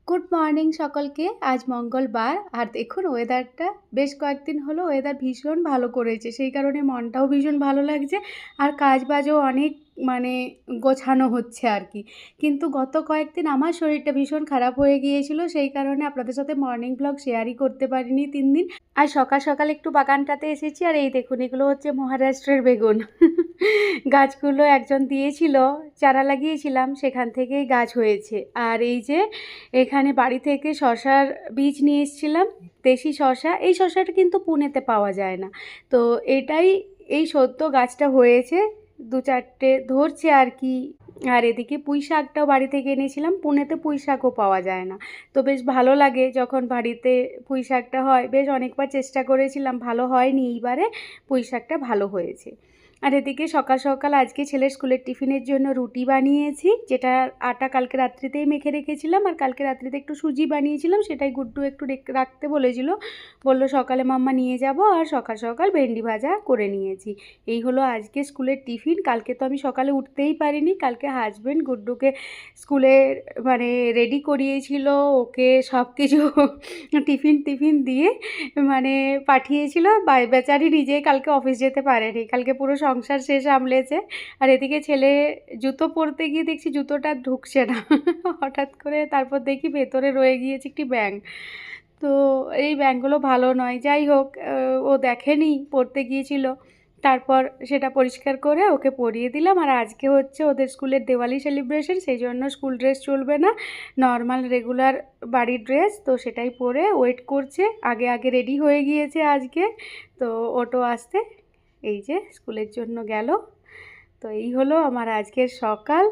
Good morning সকলকে। আজ মঙ্গলবার আর দেখুন ওয়েদারটা বেশ কয়েকদিন হলো ওয়েদার ভীষণ ভালো করেছে, সেই কারণে মনটাও ভীষণ ভালো লাগছে আর কাজবাজও অনেক মানে গোছানো হচ্ছে আর কি। কিন্তু গত কয়েকদিন আমার শরীরটা ভীষণ খারাপ হয়ে গিয়েছিল, সেই কারণে আপনাদের সাথে মর্নিং ব্লগ শেয়ারই করতে পারিনি 3 দিন। আর সকাল সকাল একটু বাগানটাতে এসেছি আর এই দেখুন এগুলো হচ্ছে মহারাষ্ট্রের বেগুন। গাছগুলো একজন দিয়েছিল, চারা লাগিয়েছিলাম, সেখান থেকেই গাছ হয়েছে। আর এই যে এখানে বাড়ি থেকে শসার বীজ নিয়ে এসেছিলাম, দেশি শসা। এই শসাটা কিন্তু পুনেতে পাওয়া যায় না, তো এটাই এই সদ্য গাছটা হয়েছে, 2-4টে ধরছে আর কি। আর এদিকে পুঁই শাকটাও বাড়ি থেকে এনেছিলাম, পুনেতে পুঁই শাকও পাওয়া যায় না, তো বেশ ভালো লাগে যখন বাড়িতে পুঁই শাকটা হয়। বেশ অনেকবার চেষ্টা করেছিলাম, ভালো হয়নি, এইবারে পুঁই শাকটা ভালো হয়েছে। আর এদিকে সকাল সকাল আজকে ছেলের স্কুলের টিফিনের জন্য রুটি বানিয়েছি, যেটা আটা কালকে রাত্রিতেই মেখে রেখেছিলাম, আর কালকে রাত্রিতে একটু সুজি বানিয়েছিলাম, সেটাই গুড্ডু একটু রাখতে বলেছিল, বললো সকালে মাম্মা নিয়ে যাব, আর সকাল সকাল ভেন্ডি ভাজা করে নিয়েছি। এই হলো আজকে স্কুলের টিফিন। কালকে তো আমি সকালে উঠতেই পারিনি, কালকে হাজব্যান্ড গুড্ডুকে স্কুলে মানে রেডি করিয়েছিল, ওকে সব কিছু টিফিন দিয়ে মানে পাঠিয়েছিল। বেচারি নিজে কালকে অফিস যেতে পারেনি, কালকে পুরো সংসার সে সামলেছে। আর এদিকে ছেলে জুতো পরতে গিয়ে দেখছি জুতোটা ঢুকছে না হঠাৎ করে, তারপর দেখি ভেতরে রয়ে গিয়েছে একটি ব্যাঙ। তো এই ব্যাঙগুলো ভালো নয়, যাই হোক ও দেখেনি, পড়তে গিয়েছিল, তারপর সেটা পরিষ্কার করে ওকে পরিয়ে দিলাম। আর আজকে হচ্ছে ওদের স্কুলের দিওয়ালি সেলিব্রেশন, সেই জন্য স্কুল ড্রেস চলবে না, নর্মাল রেগুলার বাড়ির ড্রেস, তো সেটাই পরে ওয়েট করছে। আগে আগে রেডি হয়ে গিয়েছে আজকে, তো অটো আসতে এই যে স্কুলের জন্য গেল। তো এই হলো আমার আজকের সকাল।